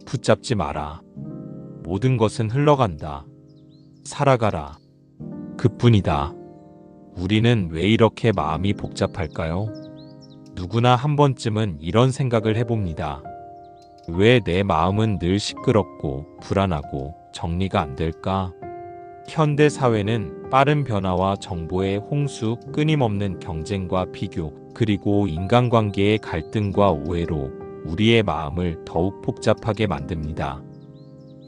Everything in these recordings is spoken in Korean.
붙잡지 마라. 모든 것은 흘러간다. 살아가라. 그뿐이다. 우리는 왜 이렇게 마음이 복잡할까요? 누구나 한 번쯤은 이런 생각을 해봅니다. 왜 내 마음은 늘 시끄럽고 불안하고 정리가 안 될까? 현대 사회는 빠른 변화와 정보의 홍수, 끊임없는 경쟁과 비교, 그리고 인간관계의 갈등과 오해로 우리의 마음을 더욱 복잡하게 만듭니다.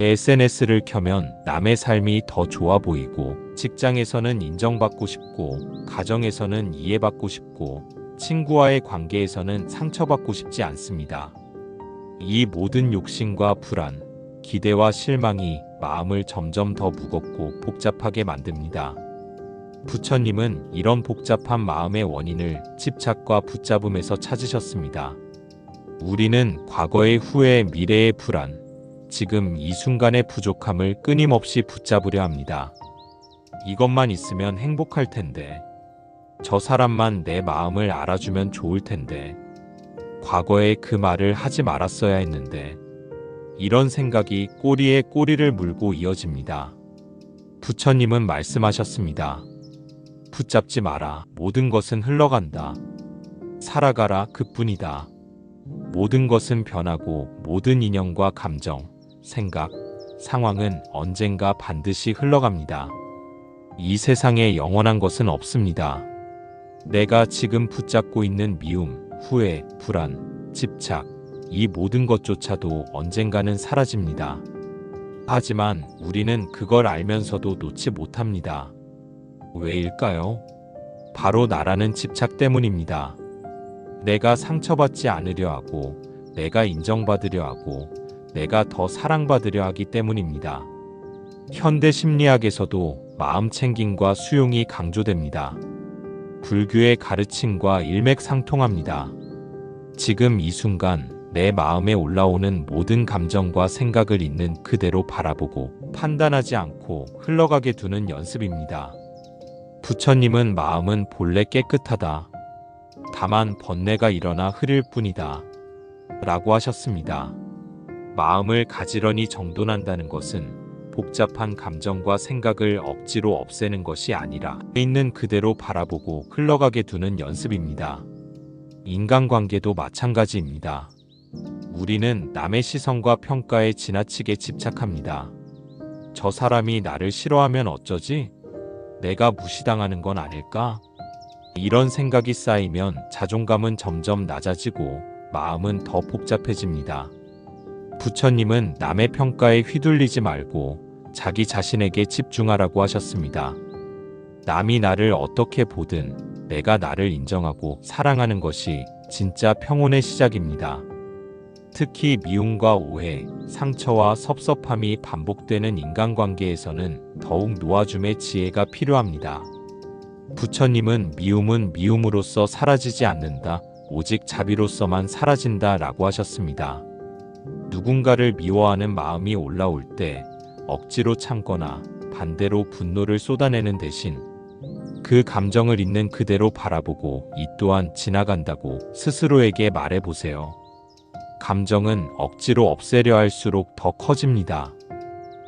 SNS를 켜면 남의 삶이 더 좋아 보이고, 직장에서는 인정받고 싶고, 가정에서는 이해받고 싶고, 친구와의 관계에서는 상처받고 싶지 않습니다. 이 모든 욕심과 불안, 기대와 실망이 마음을 점점 더 무겁고 복잡하게 만듭니다. 부처님은 이런 복잡한 마음의 원인을 집착과 붙잡음에서 찾으셨습니다. 우리는 과거의 후회, 미래의 불안, 지금 이 순간의 부족함을 끊임없이 붙잡으려 합니다. 이것만 있으면 행복할 텐데, 저 사람만 내 마음을 알아주면 좋을 텐데, 과거에 그 말을 하지 말았어야 했는데, 이런 생각이 꼬리에 꼬리를 물고 이어집니다. 부처님은 말씀하셨습니다. 붙잡지 마라. 모든 것은 흘러간다. 살아가라. 그뿐이다. 모든 것은 변하고 모든 인연과 감정, 생각, 상황은 언젠가 반드시 흘러갑니다. 이 세상에 영원한 것은 없습니다. 내가 지금 붙잡고 있는 미움, 후회, 불안, 집착, 이 모든 것조차도 언젠가는 사라집니다. 하지만 우리는 그걸 알면서도 놓지 못합니다. 왜일까요? 바로 나라는 집착 때문입니다. 내가 상처받지 않으려 하고, 내가 인정받으려 하고, 내가 더 사랑받으려 하기 때문입니다. 현대 심리학에서도 마음 챙김과 수용이 강조됩니다. 불교의 가르침과 일맥상통합니다. 지금 이 순간 내 마음에 올라오는 모든 감정과 생각을 있는 그대로 바라보고 판단하지 않고 흘러가게 두는 연습입니다. 부처님은 마음은 본래 깨끗하다. 다만 번뇌가 일어나 흐릴 뿐이다. 라고 하셨습니다. 마음을 가지런히 정돈한다는 것은 복잡한 감정과 생각을 억지로 없애는 것이 아니라 있는 그대로 바라보고 흘러가게 두는 연습입니다. 인간관계도 마찬가지입니다. 우리는 남의 시선과 평가에 지나치게 집착합니다. 저 사람이 나를 싫어하면 어쩌지? 내가 무시당하는 건 아닐까? 이런 생각이 쌓이면 자존감은 점점 낮아지고 마음은 더 복잡해집니다. 부처님은 남의 평가에 휘둘리지 말고 자기 자신에게 집중하라고 하셨습니다. 남이 나를 어떻게 보든 내가 나를 인정하고 사랑하는 것이 진짜 평온의 시작입니다. 특히 미움과 오해, 상처와 섭섭함이 반복되는 인간관계에서는 더욱 놓아줌의 지혜가 필요합니다. 부처님은 미움은 미움으로써 사라지지 않는다, 오직 자비로서만 사라진다 라고 하셨습니다. 누군가를 미워하는 마음이 올라올 때 억지로 참거나 반대로 분노를 쏟아내는 대신 그 감정을 있는 그대로 바라보고 이 또한 지나간다고 스스로에게 말해보세요. 감정은 억지로 없애려 할수록 더 커집니다.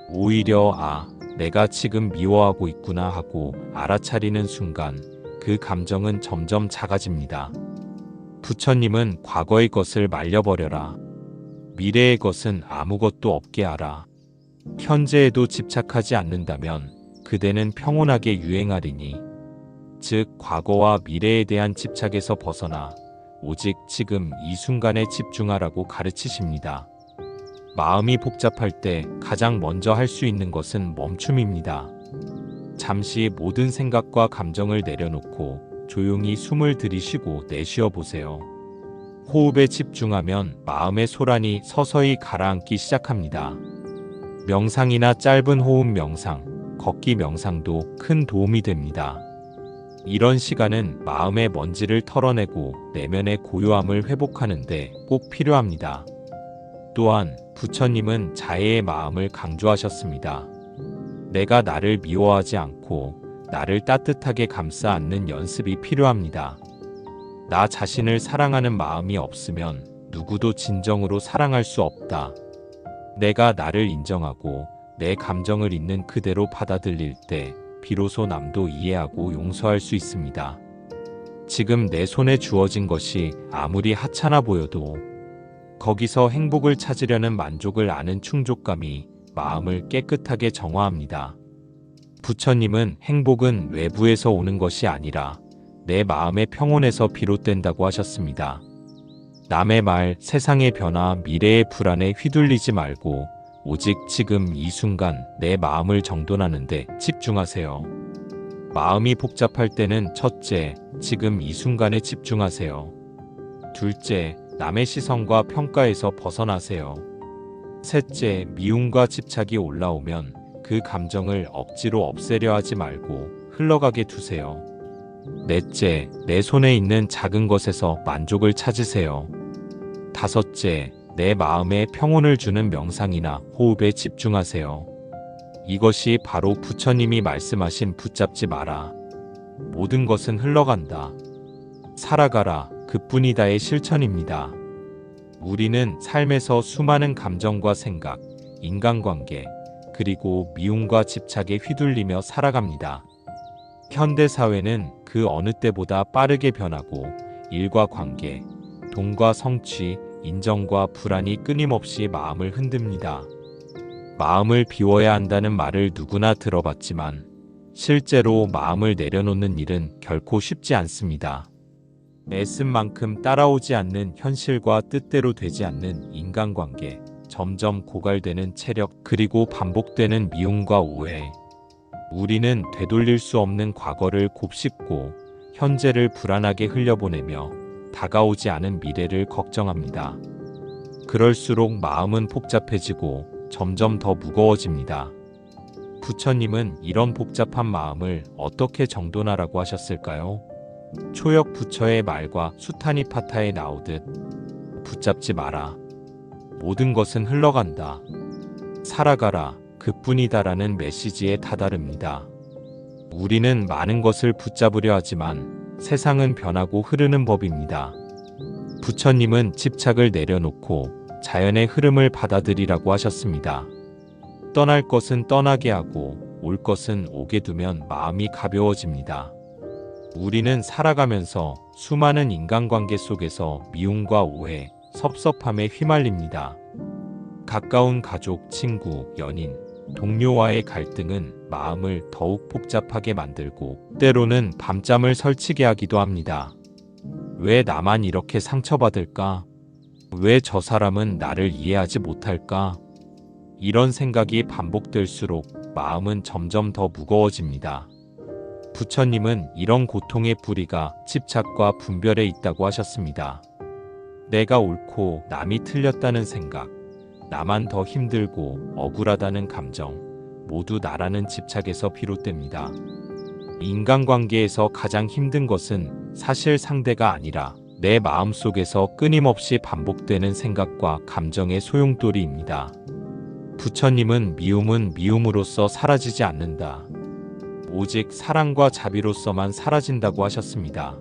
오히려 내가 지금 미워하고 있구나 하고 알아차리는 순간 그 감정은 점점 작아집니다. 부처님은 과거의 것을 말려버려라. 미래의 것은 아무것도 없게 하라. 현재에도 집착하지 않는다면 그대는 평온하게 유행하리니, 즉 과거와 미래에 대한 집착에서 벗어나 오직 지금 이 순간에 집중하라고 가르치십니다. 마음이 복잡할 때 가장 먼저 할 수 있는 것은 멈춤입니다. 잠시 모든 생각과 감정을 내려놓고 조용히 숨을 들이쉬고 내쉬어 보세요. 호흡에 집중하면 마음의 소란이 서서히 가라앉기 시작합니다. 명상이나 짧은 호흡 명상, 걷기 명상도 큰 도움이 됩니다. 이런 시간은 마음의 먼지를 털어내고 내면의 고요함을 회복하는 데 꼭 필요합니다. 또한 부처님은 자애의 마음을 강조하셨습니다. 내가 나를 미워하지 않고 나를 따뜻하게 감싸 안는 연습이 필요합니다. 나 자신을 사랑하는 마음이 없으면 누구도 진정으로 사랑할 수 없다. 내가 나를 인정하고 내 감정을 있는 그대로 받아들일 때 비로소 남도 이해하고 용서할 수 있습니다. 지금 내 손에 주어진 것이 아무리 하찮아 보여도 거기서 행복을 찾으려는 만족을 아는 충족감이 마음을 깨끗하게 정화합니다. 부처님은 행복은 외부에서 오는 것이 아니라 내 마음의 평온에서 비롯된다고 하셨습니다. 남의 말, 세상의 변화, 미래의 불안에 휘둘리지 말고 오직 지금 이 순간 내 마음을 정돈하는 데 집중하세요. 마음이 복잡할 때는 첫째, 지금 이 순간에 집중하세요. 둘째, 남의 시선과 평가에서 벗어나세요. 셋째, 미움과 집착이 올라오면 그 감정을 억지로 없애려 하지 말고 흘러가게 두세요. 넷째, 내 손에 있는 작은 것에서 만족을 찾으세요. 다섯째, 내 마음에 평온을 주는 명상이나 호흡에 집중하세요. 이것이 바로 부처님이 말씀하신 붙잡지 마라. 모든 것은 흘러간다. 살아가라. 그뿐이다의 실천입니다. 우리는 삶에서 수많은 감정과 생각, 인간관계, 그리고 미움과 집착에 휘둘리며 살아갑니다. 현대사회는 그 어느 때보다 빠르게 변하고 일과 관계, 돈과 성취, 인정과 불안이 끊임없이 마음을 흔듭니다. 마음을 비워야 한다는 말을 누구나 들어봤지만 실제로 마음을 내려놓는 일은 결코 쉽지 않습니다. 애쓴 만큼 따라오지 않는 현실과 뜻대로 되지 않는 인간관계, 점점 고갈되는 체력, 그리고 반복되는 미움과 오해. 우리는 되돌릴 수 없는 과거를 곱씹고 현재를 불안하게 흘려보내며 다가오지 않은 미래를 걱정합니다. 그럴수록 마음은 복잡해지고 점점 더 무거워집니다. 부처님은 이런 복잡한 마음을 어떻게 정돈하라고 하셨을까요? 초역 부처의 말과 수타니파타에 나오듯 붙잡지 마라. 모든 것은 흘러간다. 살아가라. 그뿐이다라는 메시지에 다다릅니다. 우리는 많은 것을 붙잡으려 하지만 세상은 변하고 흐르는 법입니다. 부처님은 집착을 내려놓고 자연의 흐름을 받아들이라고 하셨습니다. 떠날 것은 떠나게 하고 올 것은 오게 두면 마음이 가벼워집니다. 우리는 살아가면서 수많은 인간관계 속에서 미움과 오해, 섭섭함에 휘말립니다. 가까운 가족, 친구, 연인, 동료와의 갈등은 마음을 더욱 복잡하게 만들고 때로는 밤잠을 설치게 하기도 합니다. 왜 나만 이렇게 상처받을까? 왜 저 사람은 나를 이해하지 못할까? 이런 생각이 반복될수록 마음은 점점 더 무거워집니다. 부처님은 이런 고통의 뿌리가 집착과 분별에 있다고 하셨습니다. 내가 옳고 남이 틀렸다는 생각, 나만 더 힘들고 억울하다는 감정, 모두 나라는 집착에서 비롯됩니다. 인간관계에서 가장 힘든 것은 사실 상대가 아니라 내 마음속에서 끊임없이 반복되는 생각과 감정의 소용돌이입니다. 부처님은 미움은 미움으로써 사라지지 않는다. 오직 사랑과 자비로서만 사라진다고 하셨습니다.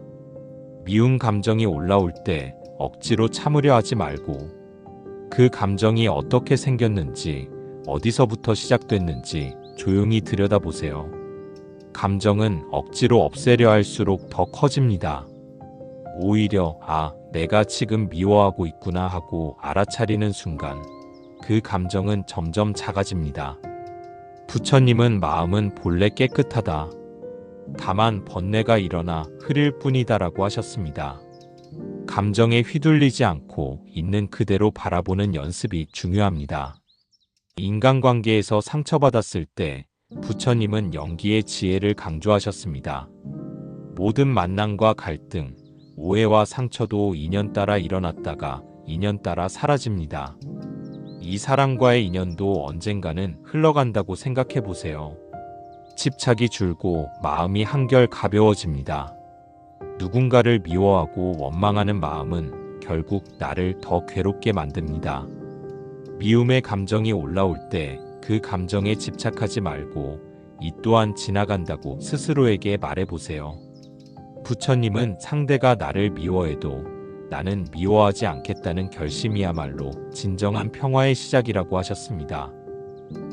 미운 감정이 올라올 때 억지로 참으려 하지 말고 그 감정이 어떻게 생겼는지, 어디서부터 시작됐는지 조용히 들여다보세요. 감정은 억지로 없애려 할수록 더 커집니다. 오히려 내가 지금 미워하고 있구나 하고 알아차리는 순간 그 감정은 점점 작아집니다. 부처님은 마음은 본래 깨끗하다. 다만 번뇌가 일어나 흐릴 뿐이다라고 하셨습니다. 감정에 휘둘리지 않고 있는 그대로 바라보는 연습이 중요합니다. 인간관계에서 상처받았을 때 부처님은 연기의 지혜를 강조하셨습니다. 모든 만남과 갈등, 오해와 상처도 인연 따라 일어났다가 인연 따라 사라집니다. 이 사람과의 인연도 언젠가는 흘러간다고 생각해 보세요. 집착이 줄고 마음이 한결 가벼워집니다. 누군가를 미워하고 원망하는 마음은 결국 나를 더 괴롭게 만듭니다. 미움의 감정이 올라올 때 그 감정에 집착하지 말고 이 또한 지나간다고 스스로에게 말해보세요. 부처님은 상대가 나를 미워해도 나는 미워하지 않겠다는 결심이야말로 진정한 평화의 시작이라고 하셨습니다.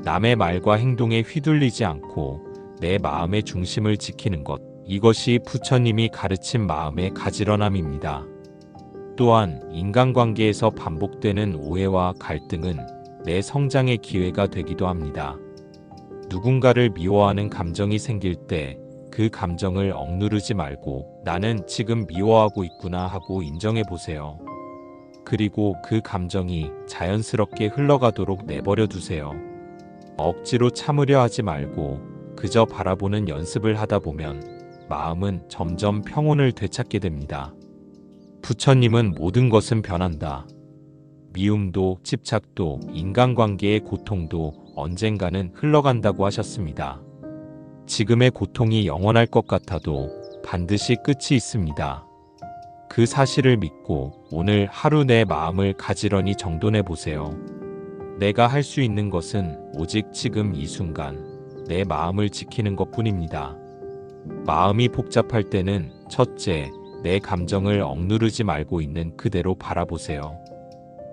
남의 말과 행동에 휘둘리지 않고 내 마음의 중심을 지키는 것, 이것이 부처님이 가르친 마음의 가지런함입니다. 또한 인간관계에서 반복되는 오해와 갈등은 내 성장의 기회가 되기도 합니다. 누군가를 미워하는 감정이 생길 때 그 감정을 억누르지 말고 나는 지금 미워하고 있구나 하고 인정해 보세요. 그리고 그 감정이 자연스럽게 흘러가도록 내버려 두세요. 억지로 참으려 하지 말고 그저 바라보는 연습을 하다 보면 마음은 점점 평온을 되찾게 됩니다. 부처님은 모든 것은 변한다. 미움도 집착도 인간관계의 고통도 언젠가는 흘러간다고 하셨습니다. 지금의 고통이 영원할 것 같아도 반드시 끝이 있습니다. 그 사실을 믿고 오늘 하루 내 마음을 가지런히 정돈해 보세요. 내가 할 수 있는 것은 오직 지금 이 순간 내 마음을 지키는 것뿐입니다. 마음이 복잡할 때는 첫째, 내 감정을 억누르지 말고 있는 그대로 바라보세요.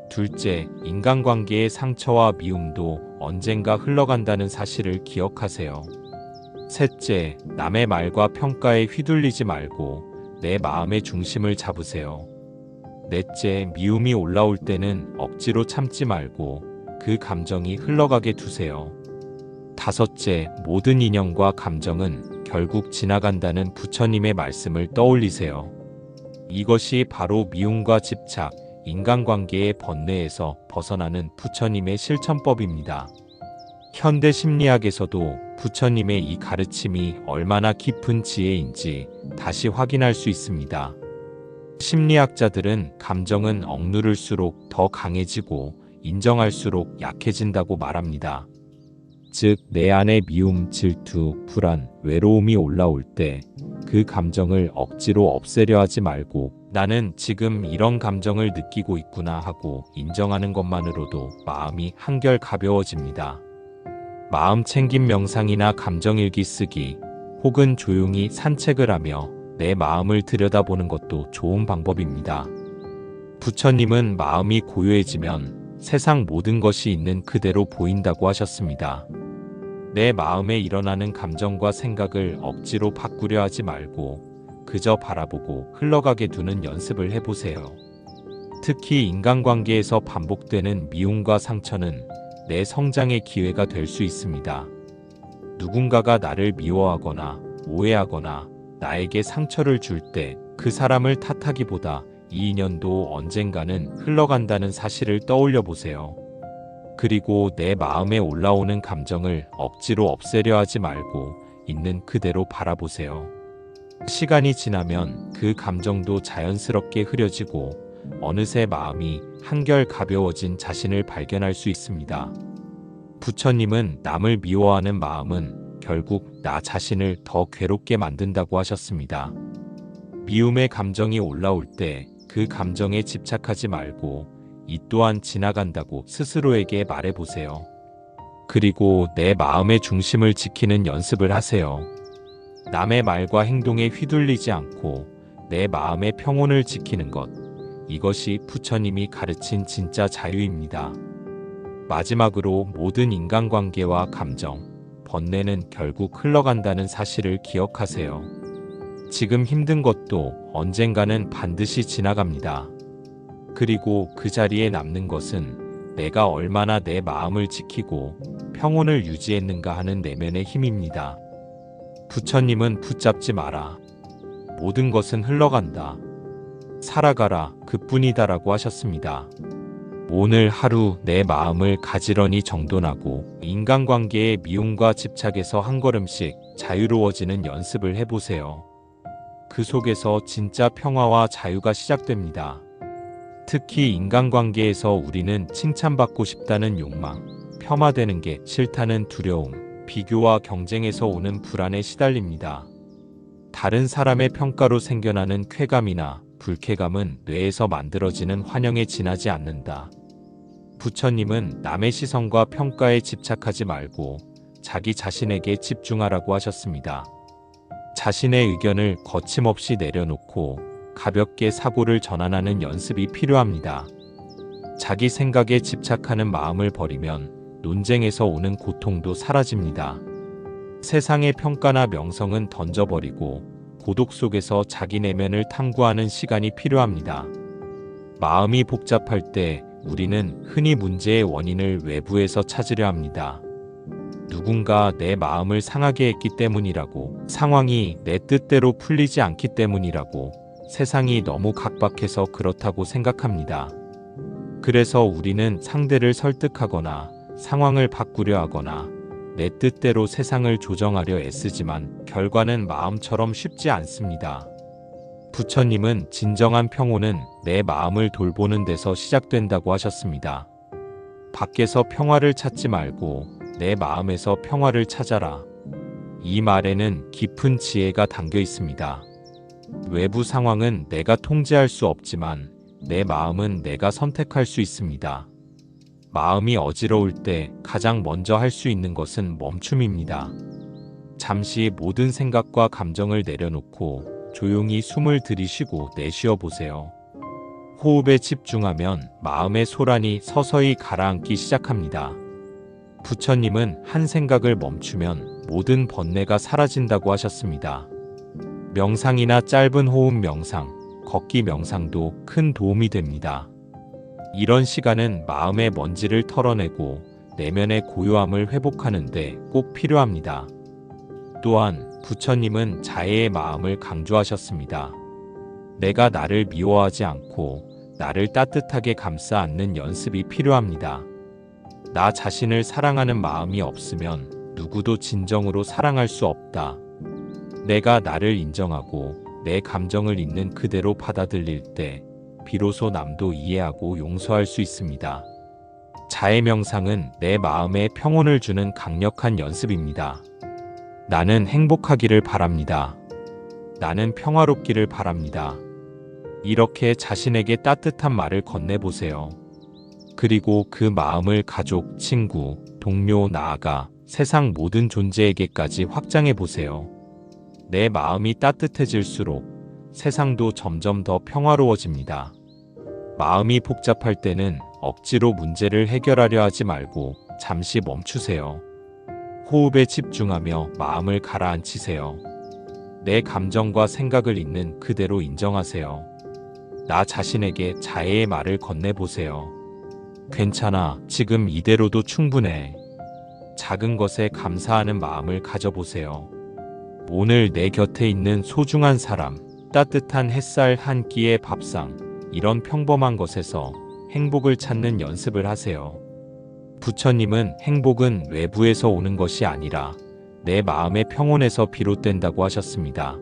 둘째, 인간관계의 상처와 미움도 언젠가 흘러간다는 사실을 기억하세요. 셋째, 남의 말과 평가에 휘둘리지 말고 내 마음의 중심을 잡으세요. 넷째, 미움이 올라올 때는 억지로 참지 말고 그 감정이 흘러가게 두세요. 다섯째, 모든 인연과 감정은 결국 지나간다는 부처님의 말씀을 떠올리세요. 이것이 바로 미움과 집착, 인간관계의 번뇌에서 벗어나는 부처님의 실천법입니다. 현대 심리학에서도 부처님의 이 가르침이 얼마나 깊은 지혜인지 다시 확인할 수 있습니다. 심리학자들은 감정은 억누를수록 더 강해지고 인정할수록 약해진다고 말합니다. 즉, 내 안에 미움, 질투, 불안, 외로움이 올라올 때 그 감정을 억지로 없애려 하지 말고 나는 지금 이런 감정을 느끼고 있구나 하고 인정하는 것만으로도 마음이 한결 가벼워집니다. 마음 챙김 명상이나 감정일기 쓰기 혹은 조용히 산책을 하며 내 마음을 들여다보는 것도 좋은 방법입니다. 부처님은 마음이 고요해지면 세상 모든 것이 있는 그대로 보인다고 하셨습니다. 내 마음에 일어나는 감정과 생각을 억지로 바꾸려 하지 말고 그저 바라보고 흘러가게 두는 연습을 해보세요. 특히 인간관계에서 반복되는 미움과 상처는 내 성장의 기회가 될 수 있습니다. 누군가가 나를 미워하거나 오해하거나 나에게 상처를 줄 때 그 사람을 탓하기보다 이 인연도 언젠가는 흘러간다는 사실을 떠올려 보세요. 그리고 내 마음에 올라오는 감정을 억지로 없애려 하지 말고 있는 그대로 바라보세요. 시간이 지나면 그 감정도 자연스럽게 흐려지고 어느새 마음이 한결 가벼워진 자신을 발견할 수 있습니다. 부처님은 남을 미워하는 마음은 결국 나 자신을 더 괴롭게 만든다고 하셨습니다. 미움의 감정이 올라올 때 그 감정에 집착하지 말고 이 또한 지나간다고 스스로에게 말해보세요. 그리고 내 마음의 중심을 지키는 연습을 하세요. 남의 말과 행동에 휘둘리지 않고 내 마음의 평온을 지키는 것, 이것이 부처님이 가르친 진짜 자유입니다. 마지막으로 모든 인간관계와 감정, 번뇌는 결국 흘러간다는 사실을 기억하세요. 지금 힘든 것도 언젠가는 반드시 지나갑니다. 그리고 그 자리에 남는 것은 내가 얼마나 내 마음을 지키고 평온을 유지했는가 하는 내면의 힘입니다. 부처님은 붙잡지 마라. 모든 것은 흘러간다. 살아가라. 그뿐이다라고 하셨습니다. 오늘 하루 내 마음을 가지런히 정돈하고 인간관계의 미움과 집착에서 한 걸음씩 자유로워지는 연습을 해보세요. 그 속에서 진짜 평화와 자유가 시작됩니다. 특히 인간관계에서 우리는 칭찬받고 싶다는 욕망, 폄하되는 게 싫다는 두려움, 비교와 경쟁에서 오는 불안에 시달립니다. 다른 사람의 평가로 생겨나는 쾌감이나 불쾌감은 뇌에서 만들어지는 환영에 지나지 않는다. 부처님은 남의 시선과 평가에 집착하지 말고 자기 자신에게 집중하라고 하셨습니다. 자신의 의견을 거침없이 내려놓고 가볍게 사고를 전환하는 연습이 필요합니다. 자기 생각에 집착하는 마음을 버리면 논쟁에서 오는 고통도 사라집니다. 세상의 평가나 명성은 던져버리고 고독 속에서 자기 내면을 탐구하는 시간이 필요합니다. 마음이 복잡할 때 우리는 흔히 문제의 원인을 외부에서 찾으려 합니다. 누군가 내 마음을 상하게 했기 때문이라고, 상황이 내 뜻대로 풀리지 않기 때문이라고, 세상이 너무 각박해서 그렇다고 생각합니다. 그래서 우리는 상대를 설득하거나 상황을 바꾸려 하거나 내 뜻대로 세상을 조정하려 애쓰지만 결과는 마음처럼 쉽지 않습니다. 부처님은 진정한 평온은 내 마음을 돌보는 데서 시작된다고 하셨습니다. 밖에서 평화를 찾지 말고 내 마음에서 평화를 찾아라. 이 말에는 깊은 지혜가 담겨 있습니다. 외부 상황은 내가 통제할 수 없지만 내 마음은 내가 선택할 수 있습니다. 마음이 어지러울 때 가장 먼저 할 수 있는 것은 멈춤입니다. 잠시 모든 생각과 감정을 내려놓고 조용히 숨을 들이쉬고 내쉬어 보세요. 호흡에 집중하면 마음의 소란이 서서히 가라앉기 시작합니다. 부처님은 한 생각을 멈추면 모든 번뇌가 사라진다고 하셨습니다. 명상이나 짧은 호흡 명상, 걷기 명상도 큰 도움이 됩니다. 이런 시간은 마음의 먼지를 털어내고 내면의 고요함을 회복하는 데 꼭 필요합니다. 또한 부처님은 자애의 마음을 강조하셨습니다. 내가 나를 미워하지 않고 나를 따뜻하게 감싸 안는 연습이 필요합니다. 나 자신을 사랑하는 마음이 없으면 누구도 진정으로 사랑할 수 없다. 내가 나를 인정하고 내 감정을 있는 그대로 받아들일 때 비로소 남도 이해하고 용서할 수 있습니다. 자애 명상은 내 마음에 평온을 주는 강력한 연습입니다. 나는 행복하기를 바랍니다. 나는 평화롭기를 바랍니다. 이렇게 자신에게 따뜻한 말을 건네보세요. 그리고 그 마음을 가족, 친구, 동료, 나아가 세상 모든 존재에게까지 확장해보세요. 내 마음이 따뜻해질수록 세상도 점점 더 평화로워집니다. 마음이 복잡할 때는 억지로 문제를 해결하려 하지 말고 잠시 멈추세요. 호흡에 집중하며 마음을 가라앉히세요. 내 감정과 생각을 있는 그대로 인정하세요. 나 자신에게 자애의 말을 건네보세요. 괜찮아, 지금 이대로도 충분해. 작은 것에 감사하는 마음을 가져보세요. 오늘 내 곁에 있는 소중한 사람, 따뜻한 햇살 한 끼의 밥상, 이런 평범한 것에서 행복을 찾는 연습을 하세요. 부처님은 행복은 외부에서 오는 것이 아니라 내 마음의 평온에서 비롯된다고 하셨습니다.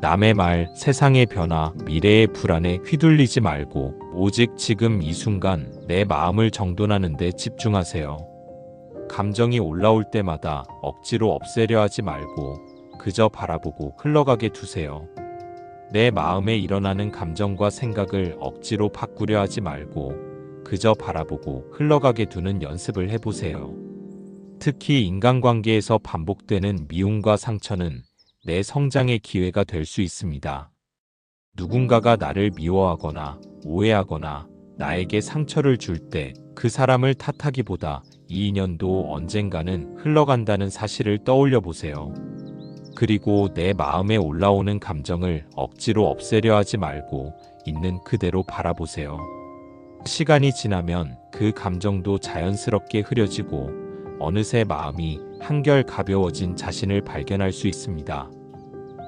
남의 말, 세상의 변화, 미래의 불안에 휘둘리지 말고 오직 지금 이 순간 내 마음을 정돈하는 데 집중하세요. 감정이 올라올 때마다 억지로 없애려 하지 말고 그저 바라보고 흘러가게 두세요. 내 마음에 일어나는 감정과 생각을 억지로 바꾸려 하지 말고 그저 바라보고 흘러가게 두는 연습을 해보세요. 특히 인간관계에서 반복되는 미움과 상처는 내 성장의 기회가 될 수 있습니다. 누군가가 나를 미워하거나 오해하거나 나에게 상처를 줄 때 그 사람을 탓하기보다 이 인연도 언젠가는 흘러간다는 사실을 떠올려 보세요. 그리고 내 마음에 올라오는 감정을 억지로 없애려 하지 말고 있는 그대로 바라보세요. 시간이 지나면 그 감정도 자연스럽게 흐려지고 어느새 마음이 한결 가벼워진 자신을 발견할 수 있습니다.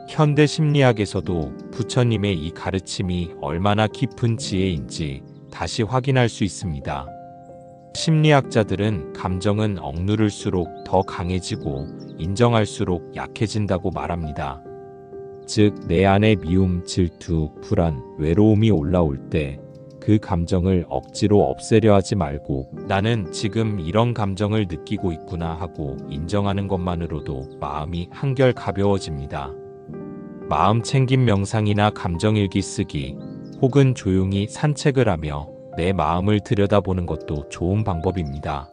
현대 심리학에서도 부처님의 이 가르침이 얼마나 깊은 지혜인지 다시 확인할 수 있습니다. 심리학자들은 감정은 억누를수록 더 강해지고 인정할수록 약해진다고 말합니다. 즉, 내 안에 미움, 질투, 불안, 외로움이 올라올 때 그 감정을 억지로 없애려 하지 말고 나는 지금 이런 감정을 느끼고 있구나 하고 인정하는 것만으로도 마음이 한결 가벼워집니다. 마음 챙김 명상이나 감정일기 쓰기 혹은 조용히 산책을 하며 내 마음을 들여다보는 것도 좋은 방법입니다.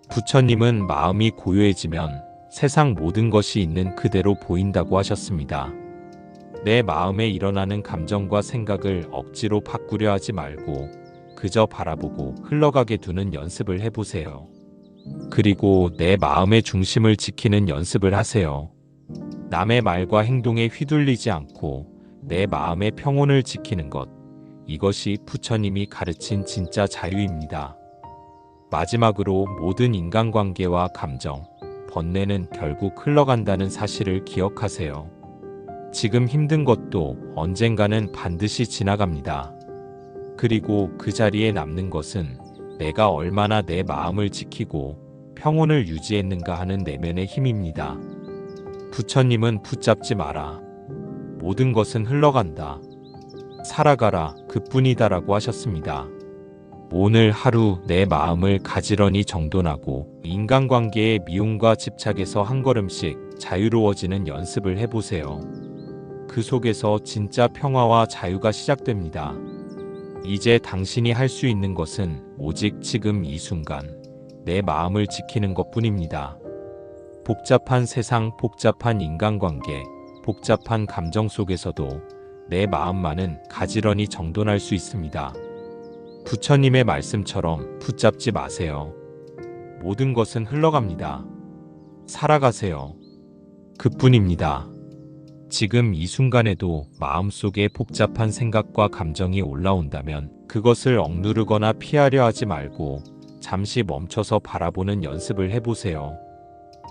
부처님은 마음이 고요해지면 세상 모든 것이 있는 그대로 보인다고 하셨습니다. 내 마음에 일어나는 감정과 생각을 억지로 바꾸려 하지 말고 그저 바라보고 흘러가게 두는 연습을 해보세요. 그리고 내 마음의 중심을 지키는 연습을 하세요. 남의 말과 행동에 휘둘리지 않고 내 마음의 평온을 지키는 것. 이것이 부처님이 가르친 진짜 자유입니다. 마지막으로 모든 인간관계와 감정, 번뇌는 결국 흘러간다는 사실을 기억하세요. 지금 힘든 것도 언젠가는 반드시 지나갑니다. 그리고 그 자리에 남는 것은 내가 얼마나 내 마음을 지키고 평온을 유지했는가 하는 내면의 힘입니다. 부처님은 붙잡지 마라. 모든 것은 흘러간다. 살아가라. 그뿐이다라고 하셨습니다. 오늘 하루 내 마음을 가지런히 정돈하고 인간관계의 미움과 집착에서 한 걸음씩 자유로워지는 연습을 해보세요. 그 속에서 진짜 평화와 자유가 시작됩니다. 이제 당신이 할 수 있는 것은 오직 지금 이 순간 내 마음을 지키는 것뿐입니다. 복잡한 세상, 복잡한 인간관계, 복잡한 감정 속에서도 내 마음만은 가지런히 정돈할 수 있습니다. 부처님의 말씀처럼 붙잡지 마세요. 모든 것은 흘러갑니다. 살아가세요. 그뿐입니다. 지금 이 순간에도 마음속에 복잡한 생각과 감정이 올라온다면 그것을 억누르거나 피하려 하지 말고 잠시 멈춰서 바라보는 연습을 해보세요.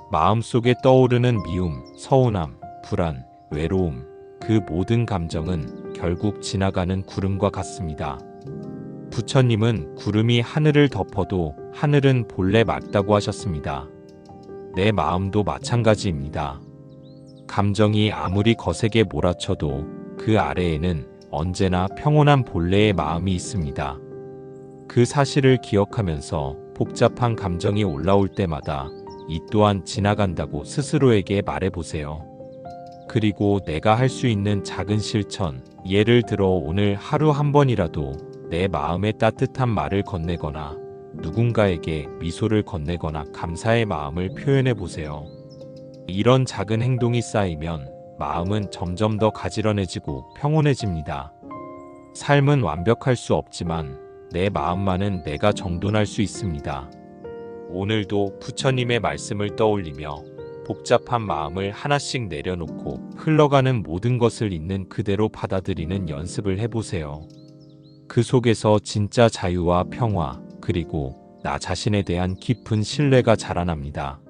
마음속에 떠오르는 미움, 서운함, 불안, 외로움, 그 모든 감정은 결국 지나가는 구름과 같습니다. 부처님은 구름이 하늘을 덮어도 하늘은 본래 맑다고 하셨습니다. 내 마음도 마찬가지입니다. 감정이 아무리 거세게 몰아쳐도 그 아래에는 언제나 평온한 본래의 마음이 있습니다. 그 사실을 기억하면서 복잡한 감정이 올라올 때마다 이 또한 지나간다고 스스로에게 말해보세요. 그리고 내가 할 수 있는 작은 실천, 예를 들어 오늘 하루 한 번이라도 내 마음에 따뜻한 말을 건네거나 누군가에게 미소를 건네거나 감사의 마음을 표현해보세요. 이런 작은 행동이 쌓이면 마음은 점점 더 가지런해지고 평온해집니다. 삶은 완벽할 수 없지만 내 마음만은 내가 정돈할 수 있습니다. 오늘도 부처님의 말씀을 떠올리며 복잡한 마음을 하나씩 내려놓고 흘러가는 모든 것을 있는 그대로 받아들이는 연습을 해보세요. 그 속에서 진짜 자유와 평화, 그리고 나 자신에 대한 깊은 신뢰가 자라납니다.